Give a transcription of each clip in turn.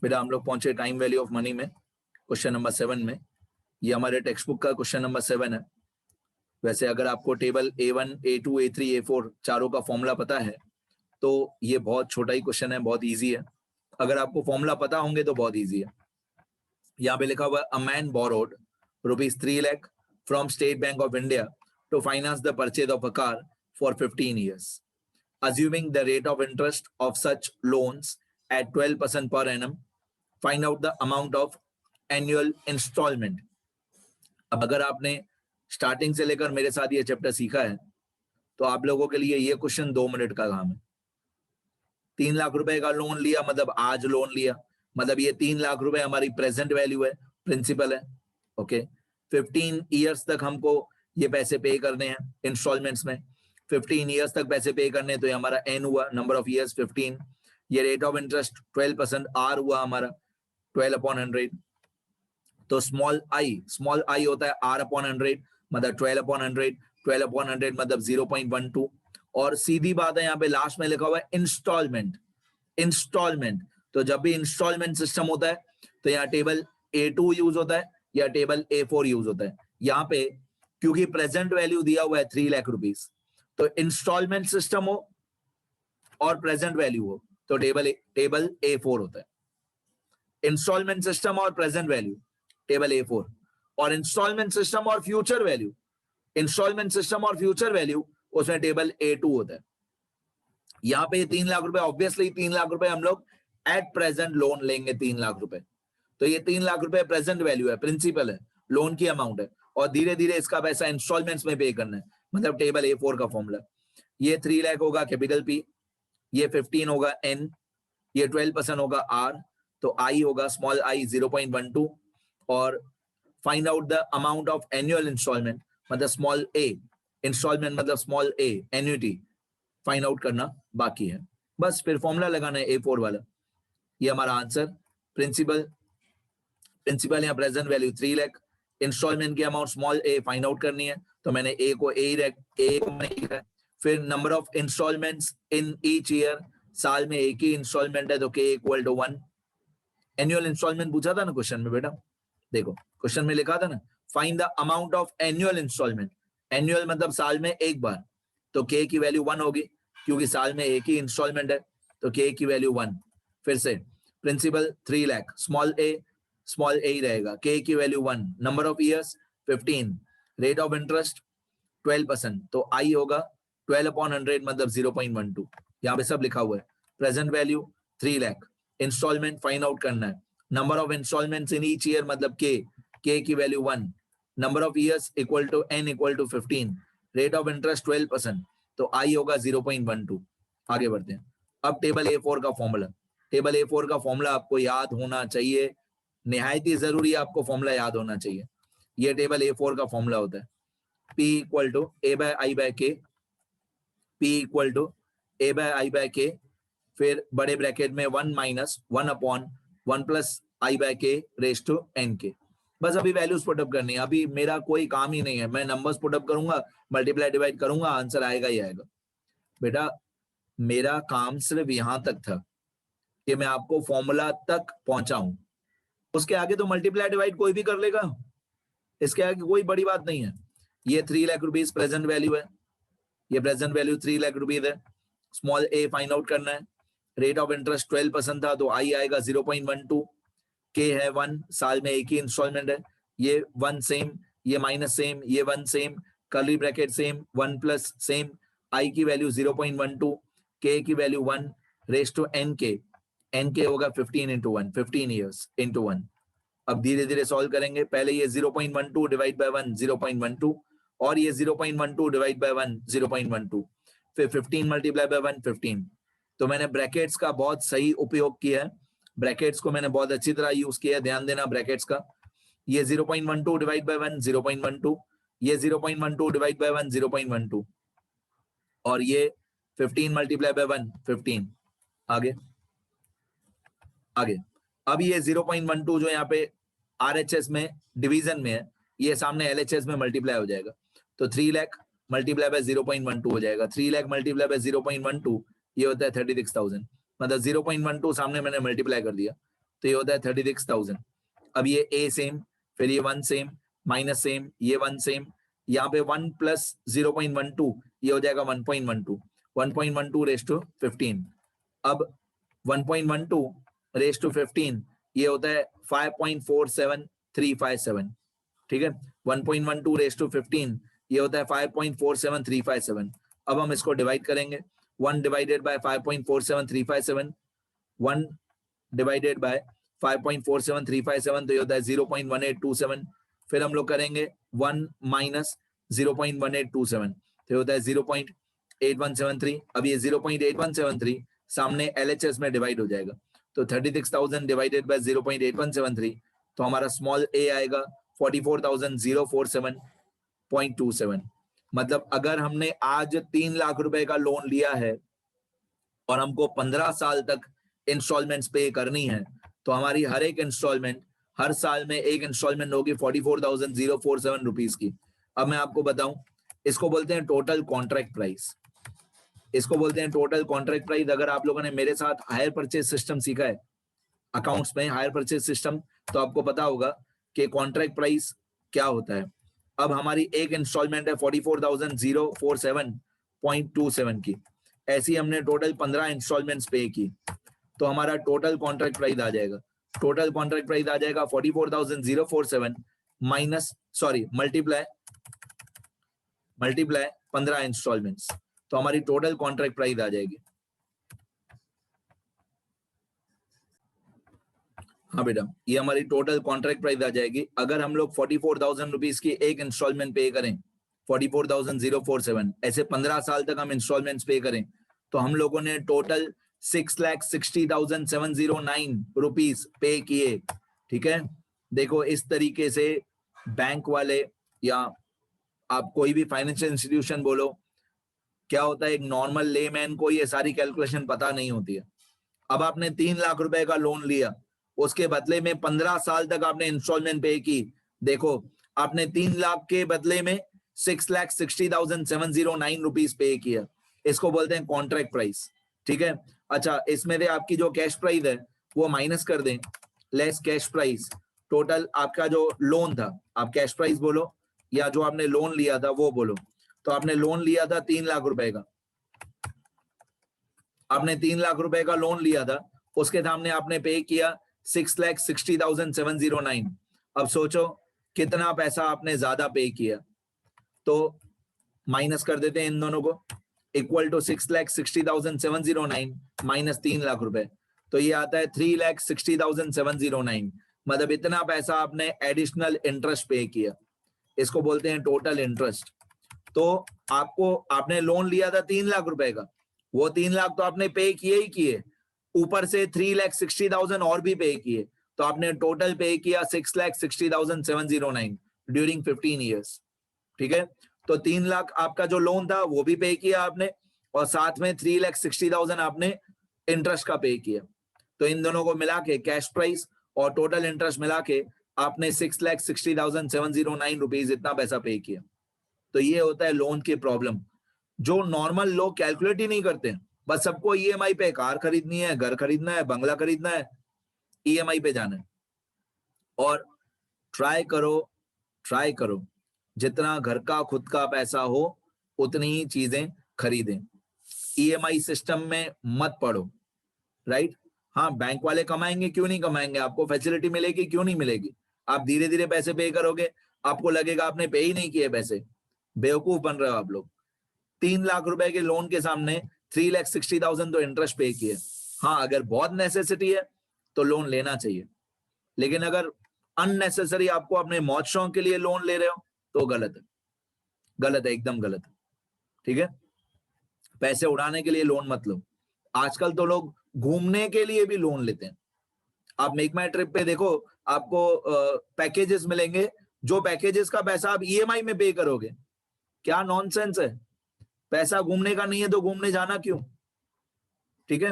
बेटा हम लोग पहुंचे टाइम वैल्यू ऑफ मनी में, क्वेश्चन नंबर 7 में। ये हमारे टेक्स्ट बुक का क्वेश्चन नंबर 7 है। वैसे अगर आपको table A1, A2, A3, A4 चारों का फॉर्मूला पता है तो ये बहुत छोटा ही क्वेश्चन है, बहुत इजी है। अगर आपको फॉर्मूला पता होंगे तो बहुत इजी है। यहाँ पे लिखा हुआ a man borrowed ₹3 lakh from State Bank of India to finance the purchase of a car for 15 years. Assuming the rate of interest of such loans at 12% per annum, find out the amount of annual installment. अब अगर आपने starting से लेकर मेरे साथ ये chapter सीखा है तो आप लोगों के लिए ये क्वेश्चन 2 मिनट का काम है। 3 लाख रुपए का लोन लिया मतलब आज लोन लिया, मतलब ये 3 लाख रुपए हमारी प्रेजेंट वैल्यू है, प्रिंसिपल है। ओके, 15 ईयर्स तक हमको ये पैसे पे करने हैं इंस्टॉलमेंट्स में। 15 ईयर्स तक पैसे पे करने, तो ये हमारा एन हुआ, नंबर ऑफ ईयर्स 15। ये रेट ऑफ इंटरेस्ट 12%, आर हुआ हमारा 12/100। तो स्मॉल आई होता है R/100, मतलब 12/100। 12/100 मतलब 0.12। और सीधी बात है, यहाँ पे लास्ट में लिखा हुआ है इंस्टॉलमेंट। तो जब भी इंस्टॉलमेंट सिस्टम होता है तो यहाँ टेबल A2 यूज होता है या टेबल A4 यूज होता है। यहाँ पे क्योंकि प्रेजेंट वैल्यू दिया हुआ है 3 लाख रुपीस, तो इंस्टॉलमेंट सिस्टम हो और प्रेजेंट वैल्यू हो तो टेबल A4 होता है। इंस्टॉलमेंट सिस्टम और प्रेजेंट वैल्यू टेबल A4, और इंस्टॉलमेंट सिस्टम और फ्यूचर वैल्यू उसमें टेबल A2 होता है। यहाँ पे 3 लाख रुपए, ऑब्वियसली 3 लाख रुपए हम लोग एट प्रेजेंट लोन लेंगे 3 लाख रुपए, तो ये 3 लाख रुपए प्रेजेंट वैल्यू है, प्रिंसिपल है, लोन की अमाउंट है, और धीरे धीरे इसका पैसा इंस्टॉलमेंट्स में पे करना है, मतलब टेबल A4 का फॉर्मूला। ये 3 लाख होगा कैपिटल P, ये 15 होगा N, ये 12% होगा R, तो I होगा स्मॉल I 0.12, और find out the amount of annual instalment, मतलब स्मॉल a, इंस्टॉलमेंट मतलब small a, annuity find out करना बाकी है। बस फिर फॉर्मूला लगाना है A4 वाला। ये हमारा आंसर, प्रिंसिपल या प्रेजेंट वैल्यू 3 लाख, इंस्टॉलमेंट की amount small a find out करनी है, तो मैंने a को लिखा। फिर number of instalments in each year, साल में एक ही इंस्टॉलमेंट है तो k = 1। एनुअल इंस्टॉलमेंट पूछा था ना क्वेश्चन में बेटा, देखो क्वेश्चन में लिखा था ना, find the amount of annual instalment. Annual मतलब साल में एक बार, तो k की वैल्यू 1 होगी क्योंकि साल में एक ही इंस्टॉलमेंट है, तो k की वैल्यू 1। फिर से प्रिंसिपल 3 लाख, स्मॉल a ही रहेगा, k की value 1, number of years 15, rate of interest 12%, तो i होगा 12/100 मतलब 0.12। यहाँ पे सब लिखा हुआ है। Present value 3 lakh, instalment find out करना है, number of instalments in each year मतलब k की value 1, number of years equal to n equal to 15, rate of interest 12%, तो i होगा 0.12। आगे बढ़ते हैं। अब टेबल A4 का फॉर्मूला, टेबल A4 का फॉर्मूला आपको याद होना चाहिए, निहायत ही जरूरी है, आपको फॉर्मूला याद होना चाहिए। ये टेबल A4 का फॉर्मूला होता है, P = A/I/K, P = A/I/K, फिर बड़े ब्रैकेट में 1 - 1/1 + I/K रेज़ टू N/K। बस अभी वैल्यूज पुटअप करनी है, अभी मेरा कोई काम ही नहीं है, मैं नंबर्स पुटअप करूंगा, मल्टीप्लाई डिवाइड करूंगा, आंसर आएगा ही आएगा। बेटा मेरा काम सिर्फ यहां तक था कि मैं आपको फॉर्मूला तक पहुंचाऊं, उसके आगे तो मल्टीप्लाई डिवाइड कोई भी कर लेगा, इसके आगे कोई बड़ी बात नहीं है। ये 3 लाख रुपीस प्रेजेंट वैल्यू है, ये प्रेजेंट वैल्यू 3 लाख रुपीस है, स्मॉल a फाइंड आउट करना है, रेट ऑफ इंटरेस्ट 12% था तो i आएगा 0.12, k है 1, साल में एक ही इंस्टॉलमेंट है, ये 1 सेम, ये माइनस सेम, ये 1 same, curly bracket same, 1 plus same, i की वैल्यू 0.12, k की वैल्यू 1 रेज़ टू N/K होगा 15 × 1, 15 ईयर्स × 1। अब धीरे धीरे सॉल्व करेंगे, पहले ये 0.12 डिवाइड बाय 1 0.12, और ये 0.12 डिवाइड बाय 1 0.12, फिर 15 मल्टीप्लाई बाय 1 15। तो मैंने ब्रैकेट्स का बहुत सही उपयोग किया है, ब्रैकेट्स को मैंने बहुत अच्छी तरह यूज किया है, ध्यान देना ब्रैकेट्स का। ये 0.12 डिवाइड बाय 1 0.12, ये 0.12 डिवाइड बाय 1 0.12, और ये 15 मल्टीप्लाई बाय 1 15। आगे अब ये 0.12 जो यहाँ पे RHS में डिवीजन में है, ये सामने LHS में मल्टीप्लाई हो जाएगा, तो 3 लाख मल्टीप्लाई बाय 0.12 हो जाएगा, 3 लाख मल्टीप्लाई बाय 0.12 ये होता है 36,000, मतलब 0.12 सामने मैंने मल्टीप्लाई कर दिया, तो ये होता है 36,000। अब ये a सेम, फिर ये 1 सेम, माइनस सेम, ये 1 सेम, यहाँ पे 1 प्लस 0.12 ये हो जाएगा 1.12, 1.12 रेस टू 15। अब 1.12 रेस टू 15 ये होता है 5.47357, ठीक है। 1.12 रेस टू 15 ये होता है 5.47357। अब हम इसको डिवाइड करेंगे, 1 डिवाइडेड बाय 5.47357, 1 डिवाइडेड बाय 5.47357 तो ये होता है 0.1827। फिर हम लोग करेंगे 1 माइनस 0.1827 तो ये होता है 0.8173। अब ये 0.8173 सामने LHS में डिवाइड हो जाएगा, तो 36,000 डिवाइडेड बाय 0.8173 तो हमारा स्मॉल a आएगा 44,047.27। मतलब अगर हमने आज 3 लाख रुपए का लोन लिया है और हमको 15 साल तक इंस्टॉलमेंट्स पे करनी है, तो हमारी हर एक इंस्टॉलमेंट, हर साल में एक इंस्टॉलमेंट होगी 44,047 रुपीज की। अब मैं आपको बताऊं, इसको बोलते हैं टोटल कॉन्ट्रैक्ट प्राइस, इसको बोलते हैं टोटल कॉन्ट्रैक्ट प्राइस। अगर आप लोगों ने मेरे साथ हायर परचेज सिस्टम सीखा है अकाउंट्स में, हायर परचेज सिस्टम, तो आपको पता होगा कि कॉन्ट्रैक्ट प्राइस क्या होता है। अब हमारी एक इंस्टॉलमेंट है 44,047.27 की, ऐसी हमने टोटल 15 इंस्टॉलमेंट्स पे की, तो हमारा टोटल कॉन्ट्रैक्ट प्राइस आ जाएगा, टोटल कॉन्ट्रैक्ट प्राइस आ जाएगा 44,047 माइनस मल्टीप्लाई 15 इंस्टॉलमेंट्स, तो हमारी टोटल कॉन्ट्रैक्ट प्राइस आ जाएगी। हाँ बेटा, ये हमारी टोटल कॉन्ट्रैक्ट प्राइस आ जाएगी। अगर हम लोग 44,000 रुपीज की एक इंस्टॉलमेंट पे करें, 44,047, ऐसे 15 साल तक हम इंस्टॉलमेंट्स पे करें, तो हम लोगों ने टोटल 6,60,709 रुपीज पे किए, ठीक है। देखो इस तरीके से बैंक वाले या आप कोई भी फाइनेंशियल इंस्टीट्यूशन बोलो, क्या होता है, एक नॉर्मल लेमैन को ये सारी कैलकुलेशन पता नहीं होती है। अब आपने 3 लाख रुपए का लोन लिया, उसके बदले में 15 साल तक आपने इंस्टॉलमेंट पे की, देखो आपने 3 लाख के बदले में 6,60,709 रुपीज पे किया, इसको बोलते हैं कॉन्ट्रैक्ट प्राइस, ठीक है। अच्छा, इसमें से आपकी जो कैश प्राइस है वो माइनस कर दें, लेस कैश प्राइस, टोटल आपका जो लोन था, आप कैश प्राइस बोलो या जो आपने लोन लिया था वो बोलो। तो आपने लोन लिया था 3 लाख रुपए का, आपने 3 लाख रुपए का लोन लिया था, उसके सामने आपने पे किया 6,60,709। अब सोचो कितना पैसा आपने ज्यादा पे किया, तो माइनस कर देते हैं इन दोनों को, इक्वल टू 6,60,709 माइनस 3 लाख रुपए, तो ये आता है 3,60,709। मतलब इतना पैसा आपने एडिशनल इंटरेस्ट पे किया, इसको बोलते हैं टोटल इंटरेस्ट। तो आपने लोन लिया था 3 लाख रुपए का, वो 3 लाख तो आपने पे किए ही किए, ऊपर से 3,60,000 और भी पे किए, तो आपने टोटल पे किया 6,60,709 ड्यूरिंग 15 ईयर्स, ठीक है। तो 3 लाख आपका जो लोन था वो भी पे किया आपने, और साथ में 3,60,000 आपने इंटरेस्ट का पे किया, तो इन दोनों को मिला के कैश प्राइस और टोटल इंटरेस्ट मिला के आपने 6,60,709 रुपीज इतना पैसा पे किया। तो ये होता है लोन की प्रॉब्लम, जो नॉर्मल लोग कैलकुलेट ही नहीं करते। बस सबको ईएमआई पे कार खरीदनी है, घर खरीदना है, बंगला खरीदना है, ईएमआई पे जाना है। और ट्राई करो जितना घर का खुद का पैसा हो उतनी ही चीजें खरीदें, ईएमआई सिस्टम में मत पड़ो, राइट। हाँ, बैंक वाले कमाएंगे, क्यों नहीं कमाएंगे, आपको फैसिलिटी मिलेगी, क्यों नहीं मिलेगी। आप धीरे धीरे पैसे पे करोगे, आपको लगेगा आपने पे ही नहीं किए पैसे, बेवकूफ बन रहे हो आप लोग। 3 लाख रुपए के लोन के सामने 3,60,000 तो इंटरेस्ट पे किए। हाँ, अगर बहुत नेसेसिटी है तो लोन लेना चाहिए, लेकिन अगर अननेसेसरी आपको अपने मौज शौक के लिए लोन ले रहे हो तो गलत है, गलत है, एकदम गलत है, ठीक है। पैसे उड़ाने के लिए लोन मत लो। आजकल तो लोग घूमने के लिए भी लोन लेते हैं। आप मेक माई ट्रिप पे देखो, आपको पैकेजेस मिलेंगे, जो पैकेजेस का पैसा आप ईएमआई में पे करोगे। क्या नॉनसेंस है, पैसा घूमने का नहीं है तो घूमने जाना क्यों, ठीक है।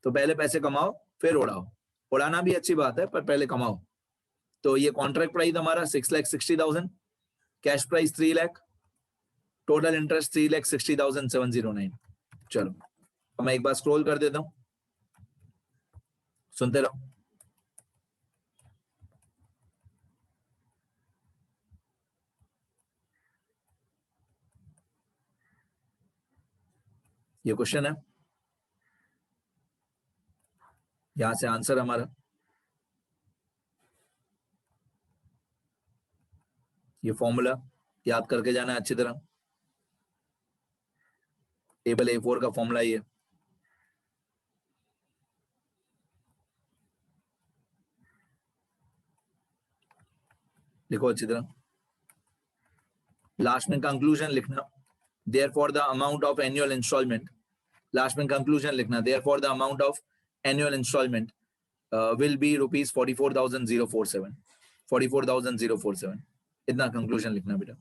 तो पहले पैसे कमाओ फिर उड़ाओ, उड़ाना भी अच्छी बात है पर पहले कमाओ। तो ये कॉन्ट्रैक्ट प्राइस हमारा 6,60,000, cash price 3 lakh, total interest 3,60,709। चलो अब मैं एक बार स्क्रॉल कर देता हूं, सुनते रहो। ये क्वेश्चन है, यहां से आंसर हमारा, ये फॉर्मूला याद करके जाना है अच्छी तरह। टेबल A4 का फॉर्मूला ये, लिखो अच्छी तरह। लास्ट में कंक्लूजन लिखना, therefore the amount of annual instalment, last में कंक्लूजन लिखना, therefore the amount of annual instalment will be rupees 44,047, 44,047, इतना कंक्लूजन लिखना बेटा।